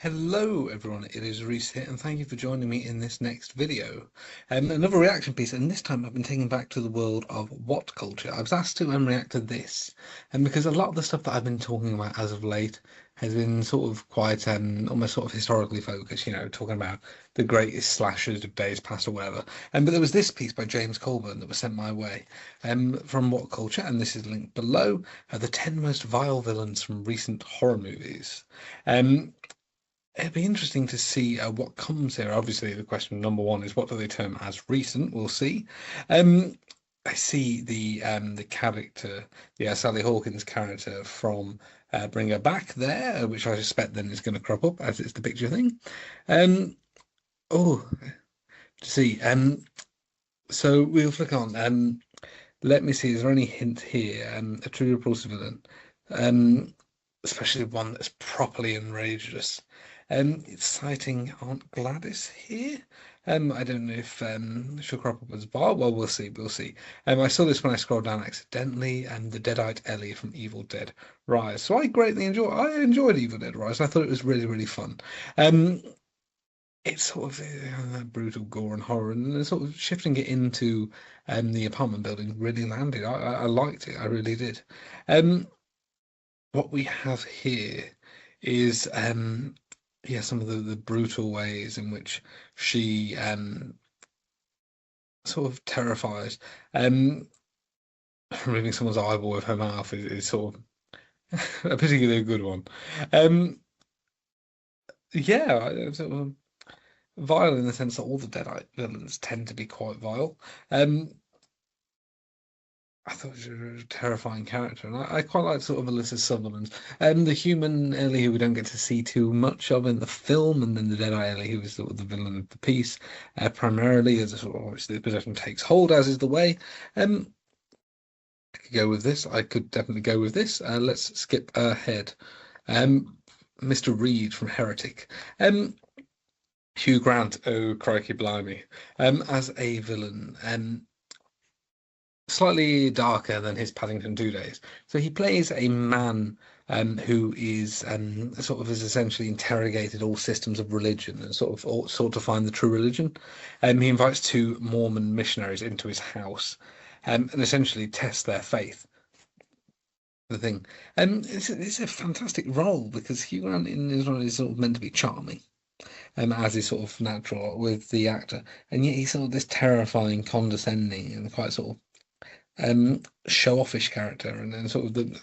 Hello everyone, it is Reese here, and thank you for joining me in this next video. Another reaction piece, and this time I've been taken back to the world of what culture. I was asked to react to this, and because a lot of the stuff that I've been talking about as of late has been sort of quite almost sort of historically focused, talking about the greatest slashers of days past or whatever. But there was this piece by James Colburn that was sent my way from What Culture, and this is linked below, the 10 most vile villains from recent horror movies. It'd be interesting to see what comes here. Obviously, the question number one is what do they term as recent? We'll see. Um, I see the character, the Sally Hawkins character from Bring Her Back there, which I suspect then is going to crop up as it's the picture thing. Um, oh, to see. So we'll flick on. Let me see. Is there any hint here? A truly repulsive villain. Um, Especially one that's properly enraged. It's citing Aunt Gladys here. I don't know if she'll crop up as Bar. Well, we'll see. We'll see. I saw this when I scrolled down accidentally, and the Deadite Ellie from Evil Dead Rise. So I enjoyed Evil Dead Rise. I thought it was really, really fun. Um, it's sort of brutal gore and horror, and then sort of shifting it into the apartment building really landed. I liked it. I really did. Um, what we have here is yeah, some of the brutal ways in which she sort of terrifies. Um Removing someone's eyeball with her mouth is sort of a particularly good one. Um yeah, sort of vile in the sense that all the Deadite villains tend to be quite vile. I thought she was a terrifying character, and I quite like sort of Alyssa Sutherland. The human Ellie who we don't get to see too much of in the film, and then the Deadeye Ellie who is sort of the villain of the piece, primarily as a sort of obviously the possession takes hold, as is the way. I could go with this. I could definitely go with this. Let's skip ahead. Mr. Reed from Heretic. Hugh Grant, oh crikey blimey, as a villain. Slightly darker than his Paddington 2 days. So he plays a man who is sort of has essentially interrogated all systems of religion and sought to find the true religion. He invites two Mormon missionaries into his house and essentially tests their faith. The thing, it's a fantastic role because Hugh Grant in Israel is sort of meant to be charming. As is sort of natural with the actor, and yet he's sort of this terrifying, condescending, and quite sort of show-offish character, and then sort of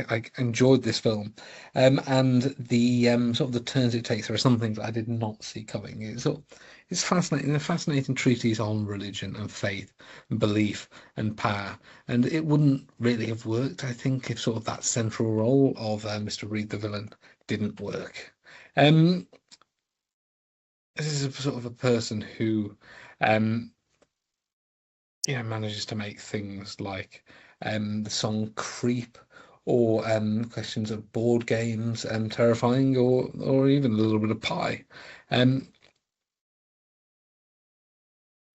I enjoyed this film, and the sort of the turns it takes. There are some things that I did not see coming. It's fascinating, a fascinating treatise on religion and faith and belief and power, and it wouldn't really have worked, I think, if sort of that central role of Mr. Reed the villain didn't work. Um, this is sort of a person who um, manages to make things like the song Creep or questions of board games terrifying or even a little bit of pie. Um,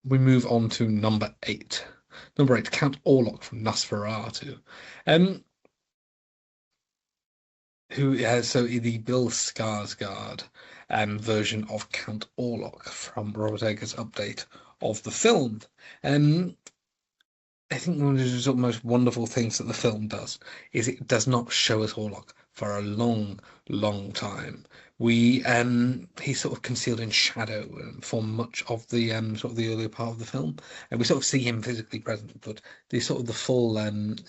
we move on to number eight. Number eight, Count Orlok from Nosferatu. Um, so the Bill Skarsgård version of Count Orlok from Robert Eggers' update of the film. I think one of the sort of most wonderful things that the film does is it does not show us Orlok for a long, long time. He's sort of concealed in shadow for much of the sort of the earlier part of the film, and we sort of see him physically present, but the sort of the full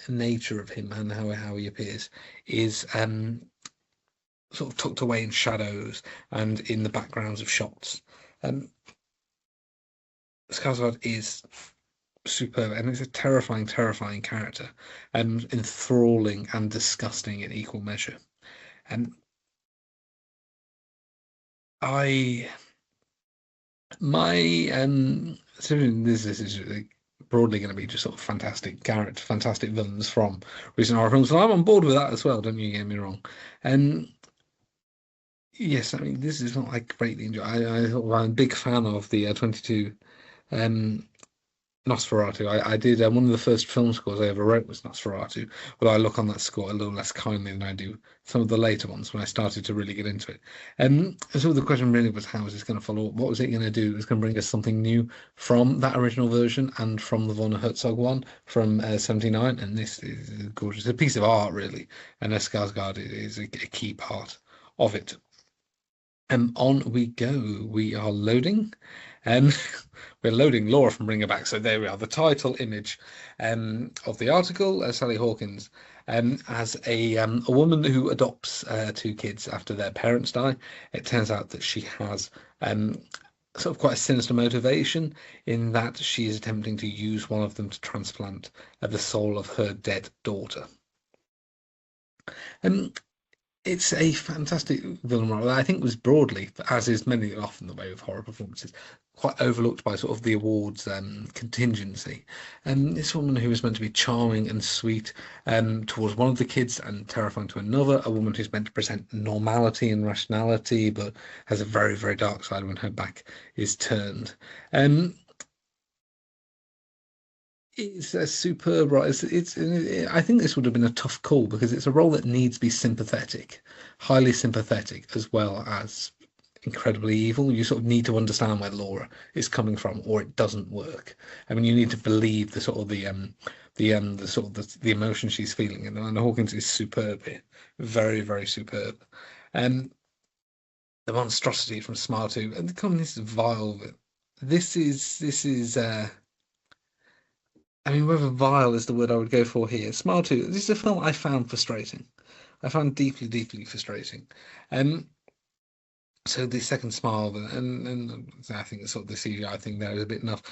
nature of him and how he appears is sort of tucked away in shadows and in the backgrounds of shots. Um, Skarsgård is superb, and it's a terrifying, terrifying character, and enthralling and disgusting in equal measure. And I, my, so this is broadly going to be just sort of fantastic character, fantastic villains from recent horror films. So I'm on board with that as well. Don't you get me wrong. And yes, I mean this is what I greatly enjoy. I'm a big fan of the 22 um Nosferatu. I did one of the first film scores I ever wrote was Nosferatu, although I look on that score a little less kindly than I do some of the later ones when I started to really get into it. So the question really was, how is this going to follow up? What was it going to do? It was going to bring us something new from that original version and from the Werner Herzog one from '79, and this is gorgeous. It's a piece of art, really, and Skarsgård is a key part of it. On we go. We are loading. Um, we're loading Laura from Bring Her Back. So there we are. The title image of the article, Sally Hawkins, as a woman who adopts two kids after their parents die. It turns out that she has sort of quite a sinister motivation in that she is attempting to use one of them to transplant the soul of her dead daughter. Um, it's a fantastic villain role. I think was broadly, as is many often the way with horror performances, quite overlooked by sort of the awards contingency. This woman who is meant to be charming and sweet towards one of the kids and terrifying to another, a woman who's meant to present normality and rationality, but has a very, very dark side when her back is turned. It's a superb role. I think this would have been a tough call because it's a role that needs to be sympathetic, highly sympathetic, as well as incredibly evil. You sort of need to understand where Laura is coming from, or it doesn't work. I mean, you need to believe the sort of the sort of the emotion she's feeling, and Hawkins is superb here, very, very superb. Um, the monstrosity from Smile 2, and the communist vile. This is. I mean, whether vile is the word I would go for here. Smile 2. This is a film I found frustrating. I found deeply, deeply frustrating. Um, so the second Smile, and I think sort of the CGI thing there is a bit enough.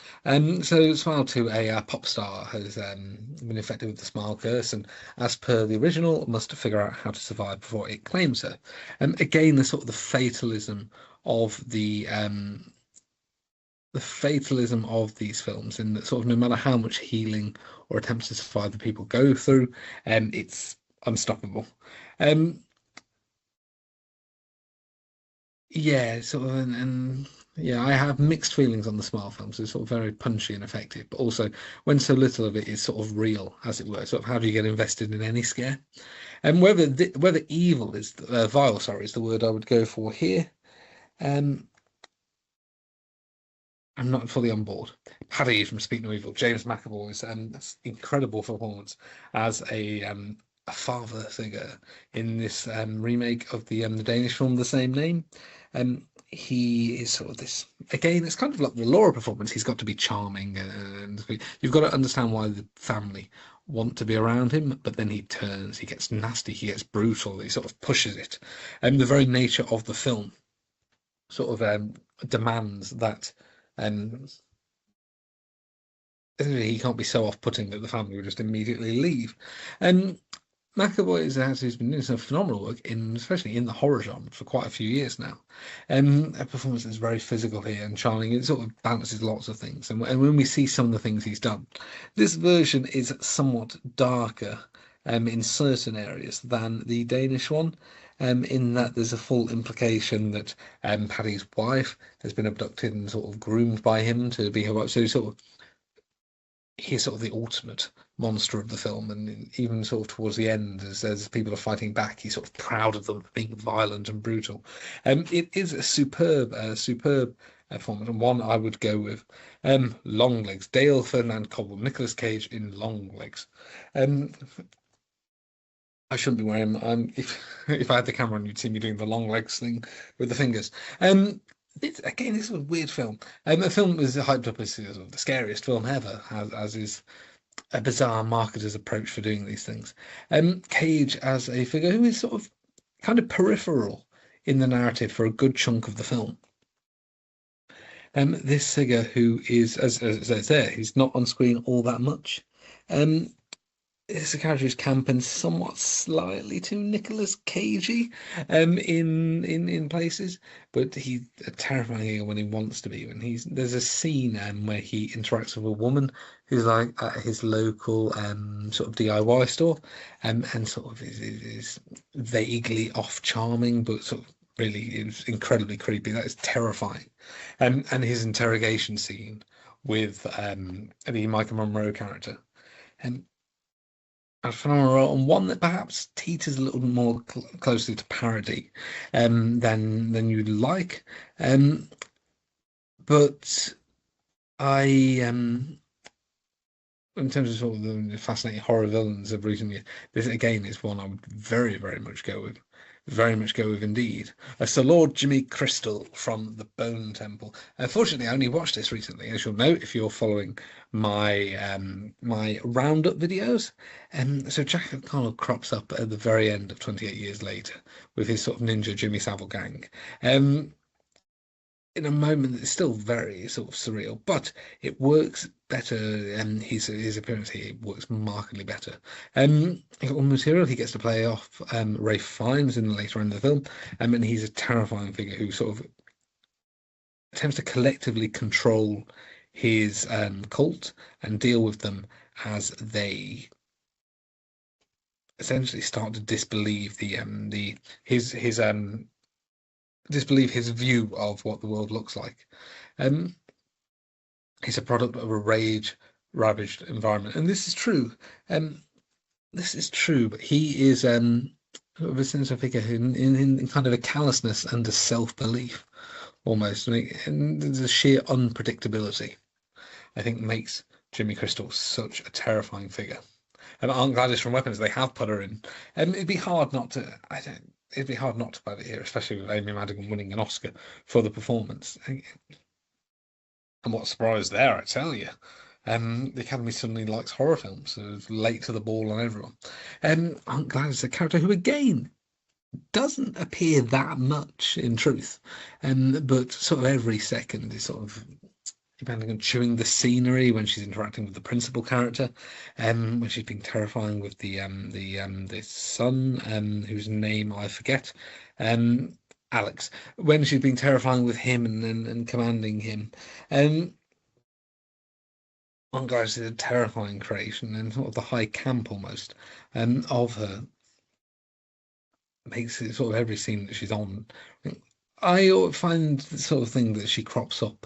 So Smile 2, a pop star, has been infected with the Smile curse, and as per the original, must figure out how to survive before it claims her. Again, the sort of the fatalism of the fatalism of these films, in that sort of no matter how much healing or attempts to survive the people go through, it's unstoppable. Um, yeah, sort of, and yeah, I have mixed feelings on the Smile films. It's sort of very punchy and effective, but also when so little of it is sort of real, as it were. Sort of how do you get invested in any scare? And whether evil is vile, sorry, is the word I would go for here. Um, I'm not fully on board. Paddy from Speak No Evil, James McAvoy's incredible performance as a father figure in this remake of the Danish film the same name. He is sort of this again. It's kind of like the Laura performance. He's got to be charming, and you've got to understand why the family want to be around him. But then he turns, he gets nasty, he gets brutal. He sort of pushes it, and the very nature of the film sort of demands that and he can't be so off-putting that the family would just immediately leave. And McAvoy is actually has been doing some phenomenal work in, especially in the horror genre, for quite a few years now. A performance that's very physical here and charming. It sort of balances lots of things. And when we see some of the things he's done, this version is somewhat darker in certain areas than the Danish one. In that there's a full implication that Paddy's wife has been abducted and sort of groomed by him to be her wife. So he's sort of the ultimate monster of the film, and even sort of towards the end, as people are fighting back, he's sort of proud of them being violent and brutal. It is a superb performance, and one I would go with. Longlegs, Dale Ferdinand Cobham, Nicolas Cage in Longlegs. I shouldn't be wearing them. If I had the camera on, you'd see me doing the long legs thing with the fingers. Again, this is a weird film. The film was hyped up as sort of the scariest film ever, as is a bizarre marketer's approach for doing these things. Cage as a figure who is sort of kind of peripheral in the narrative for a good chunk of the film. This figure who is, as it's there, he's not on screen all that much. It's a character who's camp and somewhat slightly too Nicolas Cagey in places, but he's terrifying when he wants to be. There's a scene where he interacts with a woman who's like at his local sort of DIY store, and sort of is vaguely off charming, but sort of really is incredibly creepy. That is terrifying. And his interrogation scene with the Michael Monroe character. And a phenomenal role, and one that perhaps teeters a little bit more closely to parody than you'd like. But I in terms of sort of the fascinating horror villains of recent years, this again is one I would very, very much go with. Very much go with indeed. Sir Lord Jimmy Crystal from the Bone Temple. Unfortunately, I only watched this recently, as you'll know if you're following my roundup videos. So Jack O'Connell crops up at the very end of 28 Years Later with his sort of ninja Jimmy Savile gang. In a moment that's still very sort of surreal, but it works better, and his appearance here works markedly better. On material, he gets to play off Ralph Fiennes in the later end of the film, and he's a terrifying figure who sort of attempts to collectively control his cult and deal with them as they essentially start to disbelieve his disbelieve his view of what the world looks like. He's a product of a rage-ravaged environment, and this is true. This is true, but he is sort of a sinister figure in kind of a callousness and a self-belief, almost, and the sheer unpredictability, I think, makes Jimmy Crystal such a terrifying figure. Aunt Gladys from Weapons, they have put her in, and it'd be hard not to. It'd be hard not to put it here, especially with Amy Madigan winning an Oscar for the performance. And what surprise there, I tell you. The Academy suddenly likes horror films, so late to the ball on everyone. Aunt Gladys is a character who, again, doesn't appear that much in truth, but sort of every second is sort of depending on chewing the scenery when she's interacting with the principal character, when she's being terrifying with the son, whose name I forget, Alex, when she's being terrifying with him and commanding him. Aunt Gladys is a terrifying creation, and sort of the high camp almost of her makes it sort of every scene that she's on. I find the sort of thing that she crops up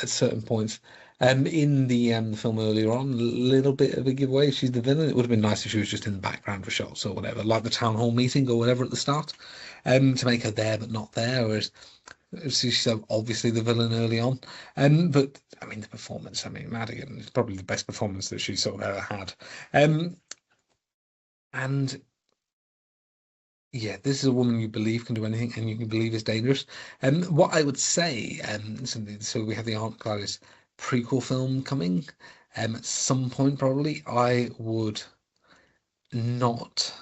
at certain points in the film earlier on, a little bit of a giveaway. She's the villain. It would have been nice if she was just in the background for shots or whatever, like the town hall meeting or whatever at the start, to make her there but not there, whereas she's obviously the villain early on. But I mean, the performance, I mean, Madigan is probably the best performance that she's sort of ever had. And yeah, this is a woman you believe can do anything, and you can believe is dangerous. What I would say, so we have the Aunt Gladys prequel film coming at some point, probably. I would not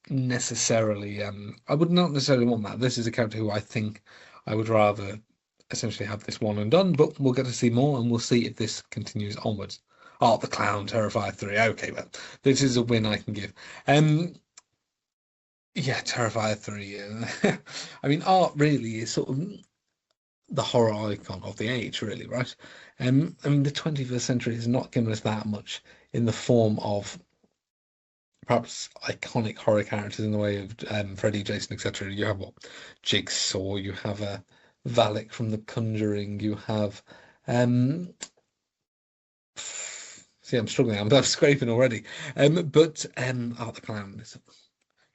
necessarily, I would not necessarily want that. This is a character who I think I would rather essentially have this one and done, but we'll get to see more, and we'll see if this continues onwards. Art the Clown, Terrifier 3. Okay, well, this is a win I can give. Yeah, Terrifier 3. I mean, Art really is sort of the horror icon of the age, really, right? I mean, the 21st century has not given us that much in the form of perhaps iconic horror characters in the way of Freddy, Jason, etc. You have what? Jigsaw, you have Valak from The Conjuring, you have see, I'm struggling. I'm scraping already. But Art the Clown is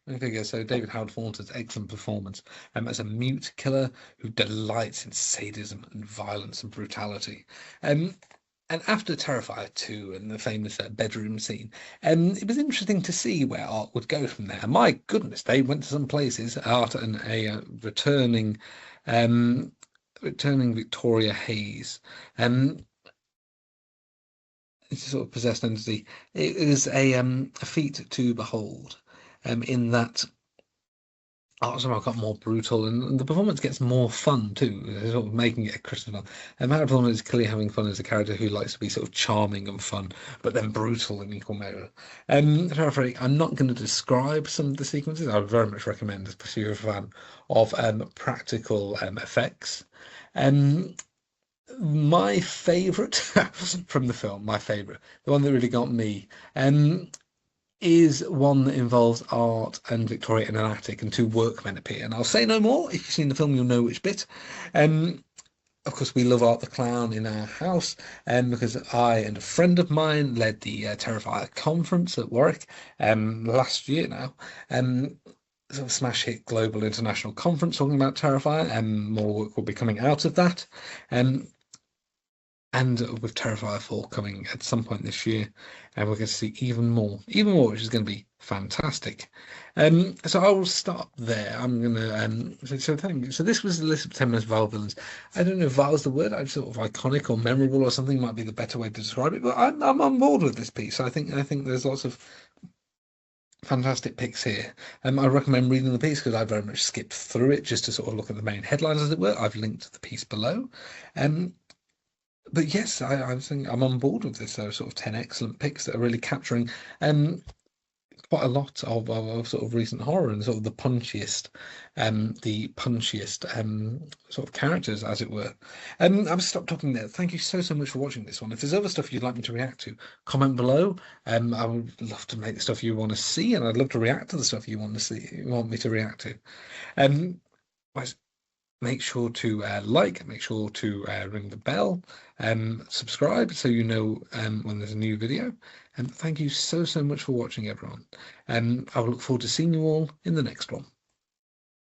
a figure. So David Howard Thornton's excellent performance as a mute killer who delights in sadism and violence and brutality. And after Terrifier 2 and the famous bedroom scene, it was interesting to see where Art would go from there. My goodness, they went to some places. Art and a returning Victoria Hayes. It's a sort of possessed entity. It is a feat to behold, in that Art somehow got more brutal, and the performance gets more fun too, sort of making it a Christmas fun. And Matt Thornton is clearly having fun as a character who likes to be sort of charming and fun, but then brutal in equal measure. However, I'm not going to describe some of the sequences. I would very much recommend, especially if you're a fan of practical effects. My favourite from the film, the one that really got me, is one that involves Art and Victoria in an attic, and two workmen appear. And I'll say no more. If you've seen the film, you'll know which bit. of course, we love Art the Clown in our house, because I and a friend of mine led the Terrifier conference at Warwick last year now. Sort of smash hit global international conference talking about Terrifier, and more work will be coming out of that. And with Terrifier 4 coming at some point this year, and we're going to see even more, which is going to be fantastic. So I will stop there. I'm going to so thank you. So this was the list of 10 most vile villains. I don't know if vile is the word. I sort of iconic or memorable or something might be the better way to describe it. But I'm on board with this piece. I think there's lots of fantastic picks here. I recommend reading the piece because I very much skipped through it just to sort of look at the main headlines, as it were. I've linked the piece below. But yes, I think I'm on board with this. There are sort of 10 excellent picks that are really capturing quite a lot of sort of recent horror and sort of the punchiest sort of characters, as it were. I'll stop talking there. Thank you so much for watching this one. If there's other stuff you'd like me to react to, comment below. I would love to make the stuff you want to see, and I'd love to react to the stuff you want to see, you want me to react to. Make sure to make sure to ring the bell, subscribe so you know when there's a new video. And thank you so much for watching, everyone. I will look forward to seeing you all in the next one.